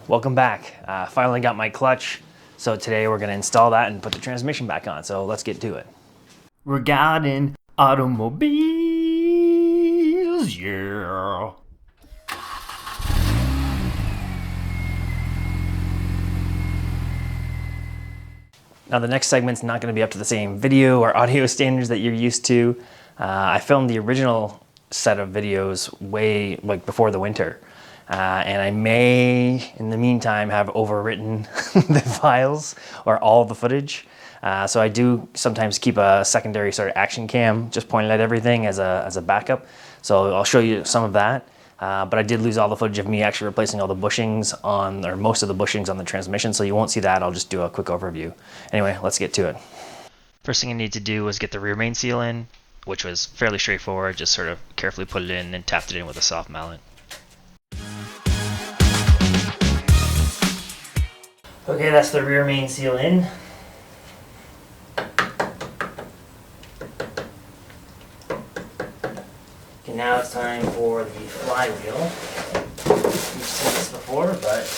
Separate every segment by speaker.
Speaker 1: Welcome back. Finally got my clutch. So today we're going to install that and put the transmission back on. So let's get to it. Regarding automobiles, yeah. Now the next segment's not going to be up to the same video or audio standards that you're used to. I filmed the original set of videos way before the winter. And I may, in the meantime, have overwritten the files or all the footage. So I do sometimes keep a secondary sort of action cam just pointed at everything as a backup. So I'll show you some of that. But I did lose all the footage of me actually replacing all the bushings on, or most of the bushings on the transmission, so you won't see that. I'll just do a quick overview. Anyway, let's get to it. First thing I need to do was get the rear main seal in, which was fairly straightforward. Just sort of carefully put it in and tapped it in with a soft mallet. Okay, that's the rear main seal in. Okay, now it's time for the flywheel. You've seen this before, but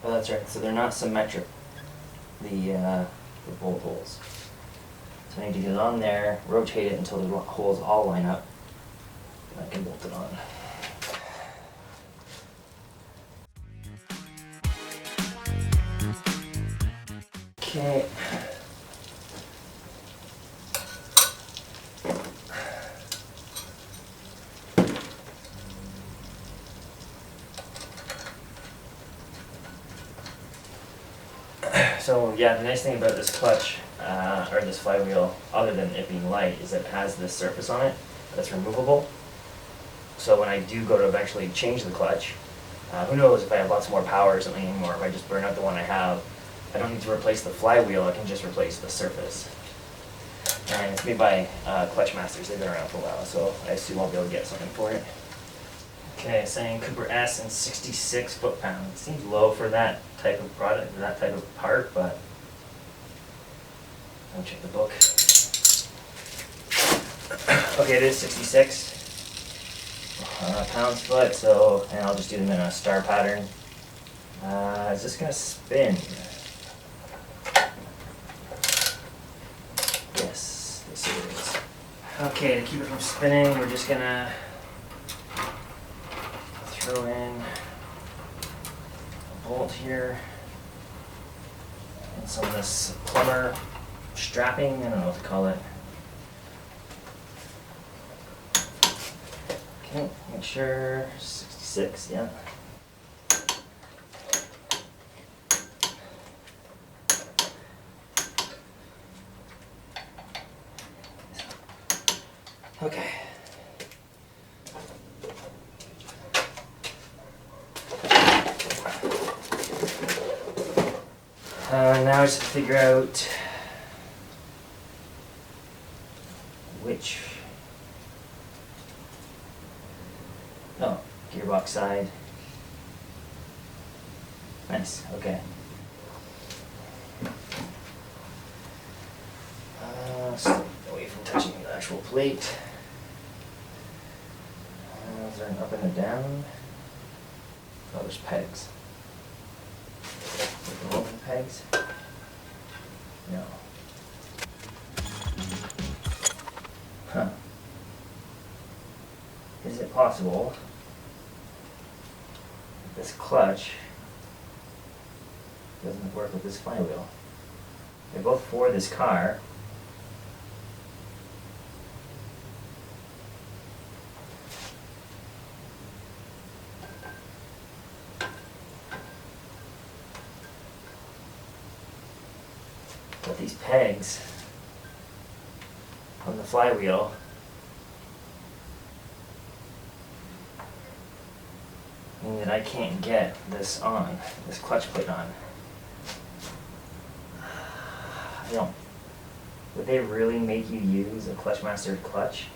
Speaker 1: oh, that's right. So they're not symmetric. The bolt holes. So I need to get it on there, rotate it until the holes all line up, and I can bolt it on. Okay. So yeah, the nice thing about this clutch, or this flywheel, other than it being light, is that it has this surface on it that's removable. So when I do go to eventually change the clutch, who knows if I have lots more power or something anymore, if I just burn out the one I have, I don't need to replace the flywheel, I can just replace the surface. And it's made by ClutchMasters, they've been around for a while, so I assume I'll be able to get something for it. Okay, saying Cooper S and 66 foot-pounds. Seems low for that type of product, that type of part, but I'll check the book. Okay, it is 66 pounds-foot, so, and I'll just do them in a star pattern. Is this gonna spin? Yes, it is. Okay, to keep it from spinning, we're just gonna throw in a bolt here and some of this plumber strapping, I don't know what to call it. Okay, make sure 66, yeah. Okay. Now I just have to figure out which, gearbox side. Nice, okay. Stay away from touching the actual plate. Is there an up and a down? Oh, there's pegs. With the open pegs? No. Huh. Is it possible that this clutch doesn't work with this flywheel? They're both for this car. But these pegs on the flywheel mean that I can't get this on, this clutch plate on. I don't. Would they really make you use a ClutchMasters clutch?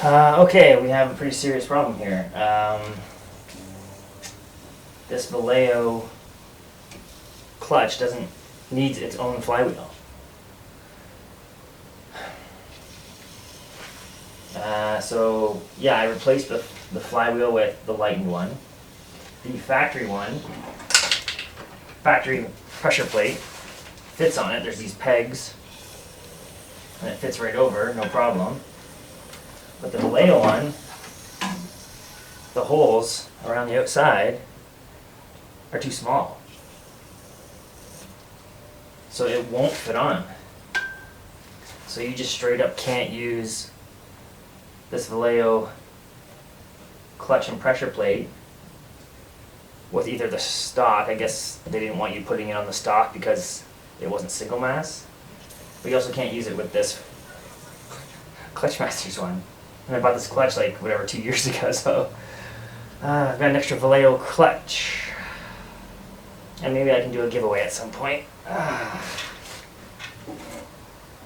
Speaker 1: Okay, we have a pretty serious problem here. This Vallejo clutch needs its own flywheel. So yeah, I replaced the flywheel with the lightened one. The factory pressure plate fits on it. There's these pegs, and it fits right over, no problem. But the Vallejo one, the holes around the outside are too small. So it won't fit on. So you just straight up can't use this Vallejo clutch and pressure plate with either the stock. I guess they didn't want you putting it on the stock because it wasn't single mass. But you also can't use it with this ClutchMasters one. And I bought this clutch like, whatever, 2 years ago, so I've got an extra Vallejo clutch. And maybe I can do a giveaway at some point.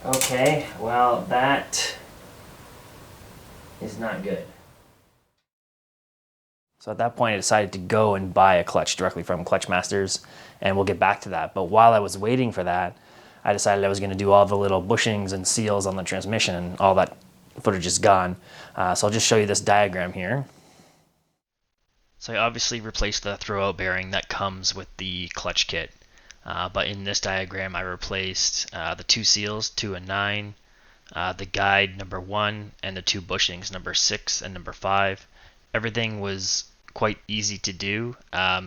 Speaker 1: Okay, well, that is not good. So at that point I decided to go and buy a clutch directly from ClutchMasters, and we'll get back to that. But while I was waiting for that, I decided I was going to do all the little bushings and seals on the transmission, and all that footage is gone. So I'll just show you this diagram here. So I obviously replaced the throwout bearing that comes with the clutch kit. But in this diagram I replaced the 2 seals, 2 and 9, the guide number 1, and the 2 bushings, number 6 and number 5. Everything was quite easy to do,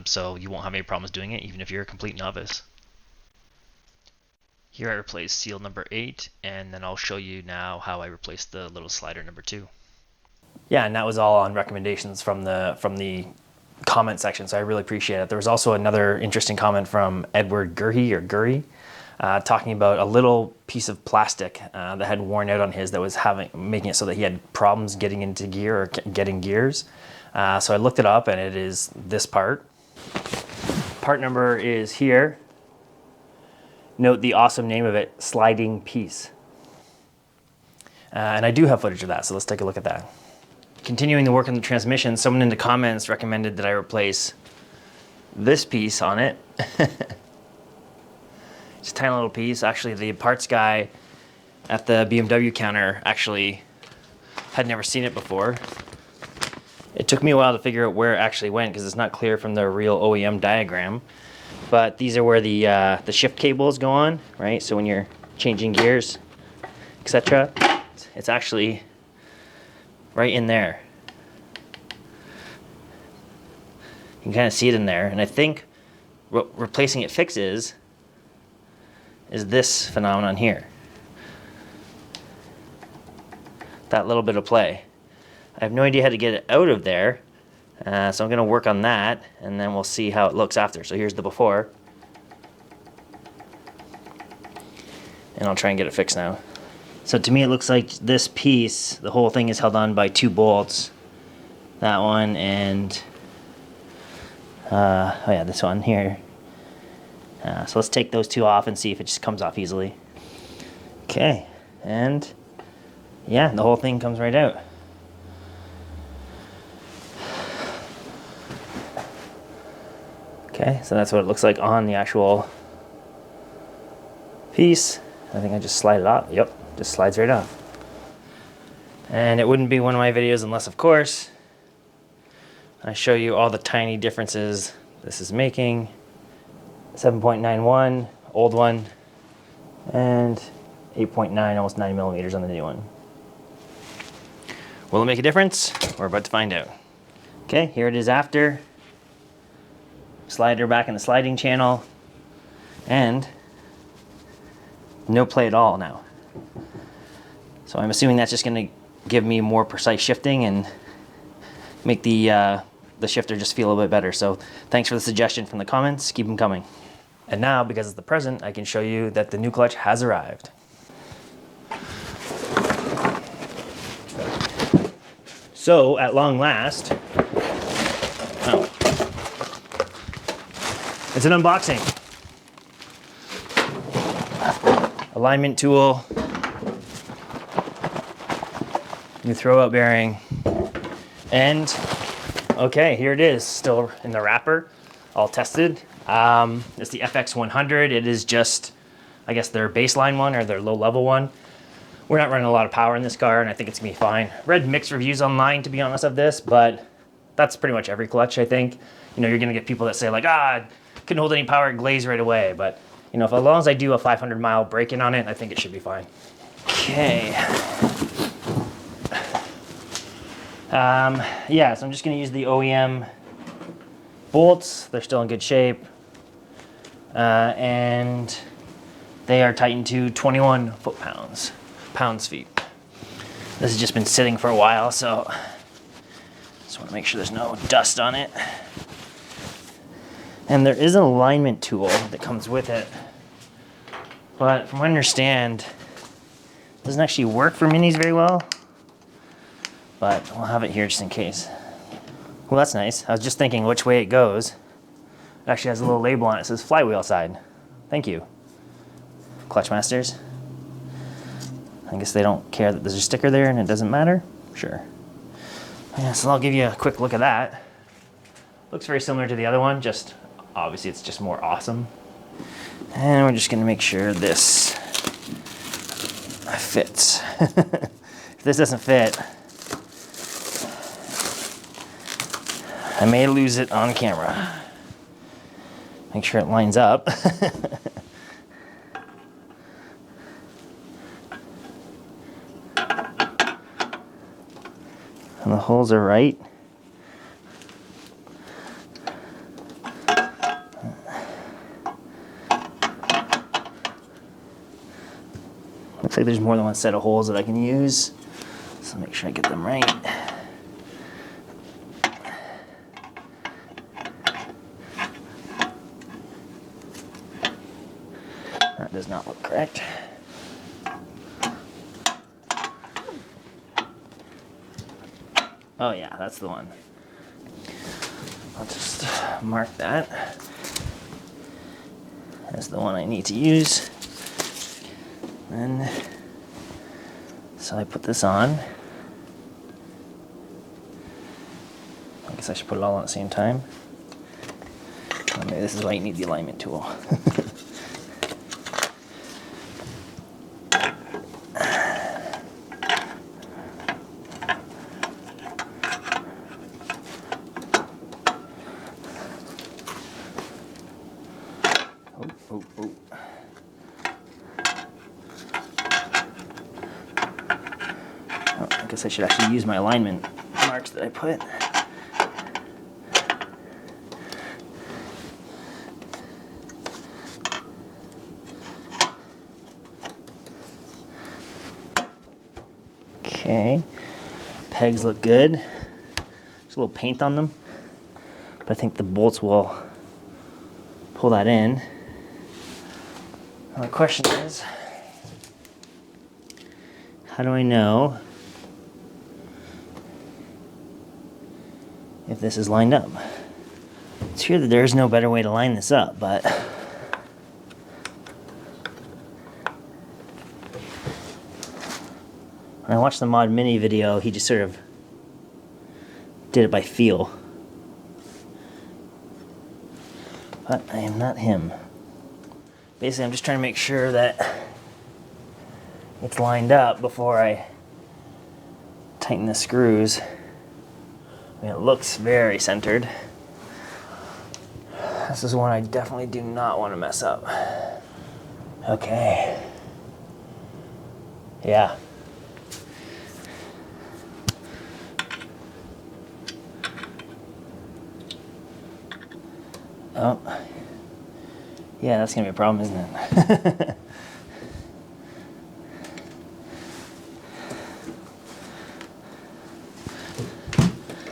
Speaker 1: so you won't have any problems doing it, even if you're a complete novice. Here I replaced seal number 8, and then I'll show you now how I replaced the little slider number 2. Yeah, and that was all on recommendations from the comment section, so I really appreciate it. There was also another interesting comment from Edward Gurry, talking about a little piece of plastic that had worn out on his, that was making it so that he had problems getting into gear or getting gears. So I looked it up, and it is this part. Part number is here. Note the awesome name of it, sliding piece. And I do have footage of that, so let's take a look at that. Continuing the work on the transmission, someone in the comments recommended that I replace this piece on it. It's a tiny little piece. Actually, the parts guy at the BMW counter actually had never seen it before. It took me a while to figure out where it actually went, because it's not clear from the real OEM diagram. But these are where the shift cables go on, right? So when you're changing gears, etc., it's actually right in there. You can kind of see it in there, and I think what replacing it fixes is this phenomenon here. That little bit of play. I have no idea how to get it out of there, so I'm going to work on that, and then we'll see how it looks after. So here's the before, and I'll try and get it fixed now. So to me it looks like this piece, the whole thing is held on by 2 bolts. That one and, oh yeah, this one here. So let's take those 2 off and see if it just comes off easily. Okay, and yeah, the whole thing comes right out. Okay, so that's what it looks like on the actual piece. I think I just slide it off. Yep, just slides right off. And it wouldn't be one of my videos unless, of course, I show you all the tiny differences this is making. 7.91, old one, and 8.9, almost 9 millimeters on the new one. Will it make a difference? We're about to find out. Okay, here it is after. Slider back in the sliding channel, and no play at all now. So I'm assuming that's just going to give me more precise shifting and make the shifter just feel a bit better. So thanks for the suggestion from the comments. Keep them coming. And now, because it's the present, I can show you that the new clutch has arrived. So at long last, oh, it's an unboxing. Alignment tool. new throwout bearing, and okay, here it is, still in the wrapper, all tested. It's the FX-100. It is just, I guess, their baseline one or their low level one. We're not running a lot of power in this car, and I think it's gonna be fine. Read mixed reviews online, to be honest, of this, but that's pretty much every clutch, I think. You know, you're gonna get people that say like, couldn't hold any power, glaze right away. But you know, as long as I do a 500-mile break-in on it, I think it should be fine. Okay. Yeah, so I'm just gonna use the OEM bolts. They're still in good shape. And they are tightened to 21 pounds-feet. This has just been sitting for a while, so just want to make sure there's no dust on it. And there is an alignment tool that comes with it, but from what I understand, it doesn't actually work for minis very well, but we'll have it here just in case. Well, that's nice. I was just thinking which way it goes. It actually has a little label on it that says Flywheel side. Thank you, ClutchMasters. I guess they don't care that there's a sticker there and it doesn't matter? Sure. Yeah, so I'll give you a quick look at that. Looks very similar to the other one, just obviously it's just more awesome. And we're just gonna make sure this fits. If this doesn't fit, I may lose it on camera. Make sure it lines up. And the holes are right. Looks like there's more than one set of holes that I can use, so make sure I get them right. That does not look correct. Oh yeah, that's the one. I'll just mark that as the one I need to use. And so I put this on. I guess I should put it all on at the same time. Well, maybe this is why you need the alignment tool. I guess I should actually use my alignment marks that I put. Okay, pegs look good. There's a little paint on them, but I think the bolts will pull that in. Now the question is, how do I know if this is lined up? It's here that there's no better way to line this up, but when I watched the Mod Mini video, he just sort of did it by feel. But I am not him. Basically, I'm just trying to make sure that it's lined up before I tighten the screws. I mean, it looks very centered. This is one I definitely do not want to mess up. Okay. Yeah. Oh. Yeah, that's gonna be a problem, isn't it?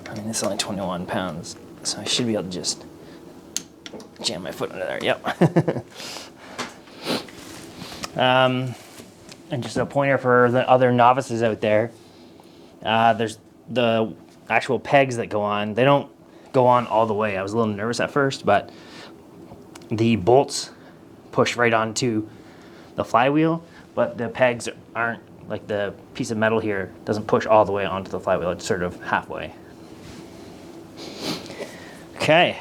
Speaker 1: I mean, it's only 21 pounds, so I should be able to just jam my foot under there. Yep. And just a pointer for the other novices out there. There's the actual pegs that go on. They don't go on all the way. I was a little nervous at first, but the bolts push right onto the flywheel, but the pegs aren't, like the piece of metal here doesn't push all the way onto the flywheel. It's sort of halfway. Okay.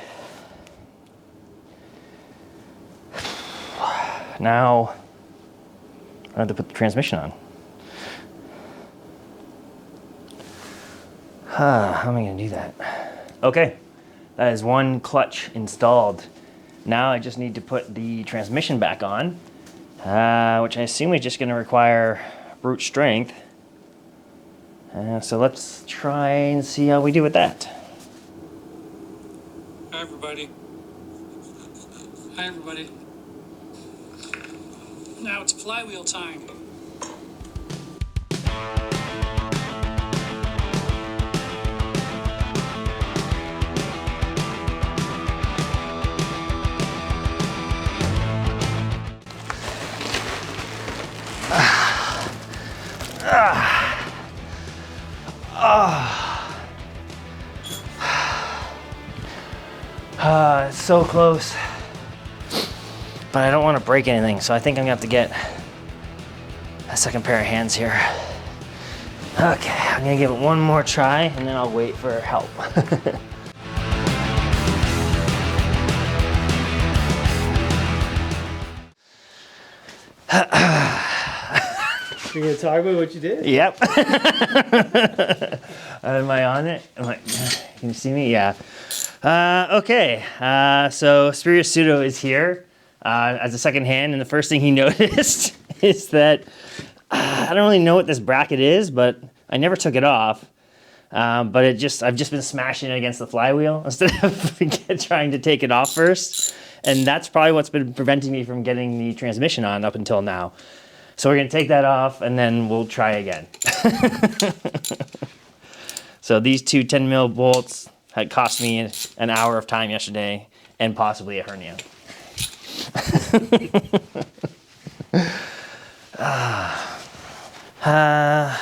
Speaker 1: Now I have to put the transmission on. How am I going to do that? Okay, that is one clutch installed. Now I just need to put the transmission back on, which I assume is just going to require brute strength. So let's try and see how we do with that.
Speaker 2: Hi everybody. Hi everybody. Now it's flywheel time.
Speaker 1: It's so close, but I don't want to break anything, so I think I'm gonna have to get a second pair of hands here. Okay, I'm gonna give it one more try and then I'll wait for help.
Speaker 3: You're gonna talk about what you did?
Speaker 1: Yep. Am I on it? Can you see me? Yeah. Okay, so Superior Pseudo is here as a second hand, and the first thing he noticed is that I don't really know what this bracket is, but I never took it off. But I've just been smashing it against the flywheel instead of trying to take it off first, and that's probably what's been preventing me from getting the transmission on up until now. So we're gonna take that off, and then we'll try again. So these two 10 mil bolts had cost me an hour of time yesterday and possibly a hernia.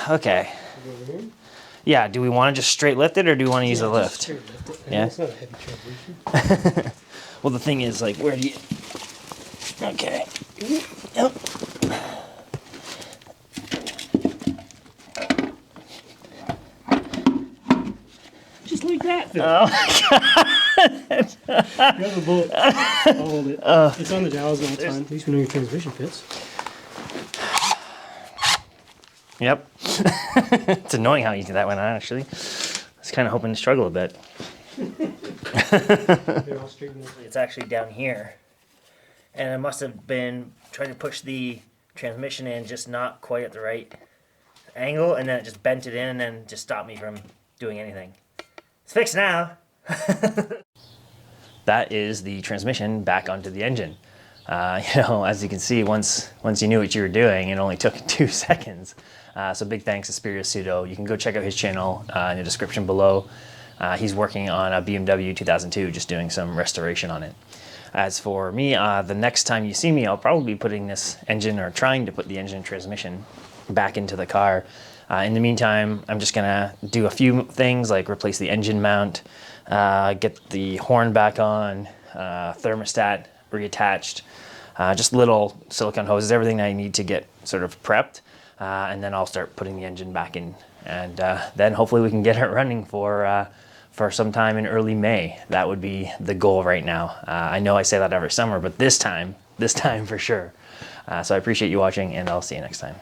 Speaker 1: Okay. Yeah, do we want to just straight lift it or do we want to use a lift? Yeah.
Speaker 3: It's not a heavy transmission.
Speaker 1: Well, the thing is, like, where do you... Okay. Yep.
Speaker 3: Just like that, Phil.
Speaker 1: Oh my God.
Speaker 3: You have a bullet. I'll hold it. It's on the dowels all the time. At least we know your transmission fits.
Speaker 1: Yep. It's annoying how easy that went on, actually. I was kind of hoping to struggle a bit.
Speaker 3: They're all straightened up.
Speaker 1: It's actually down here. And I must have been trying to push the transmission in just not quite at the right angle, and then it just bent it in and then just stopped me from doing anything. It's fixed now. That is the transmission back onto the engine. As you can see, once you knew what you were doing, it only took 2 seconds. So big thanks to Superior Pseudo. You can go check out his channel in the description below. He's working on a BMW 2002, just doing some restoration on it. As for me, the next time you see me, I'll probably be putting this engine, or trying to put the engine transmission back into the car. In the meantime, I'm just gonna do a few things like replace the engine mount, get the horn back on, thermostat reattached, just little silicone hoses, everything I need to get sort of prepped, and then I'll start putting the engine back in, and then hopefully we can get it running for sometime in early May. That would be the goal right now. I know I say that every summer, but this time for sure. So I appreciate you watching, and I'll see you next time.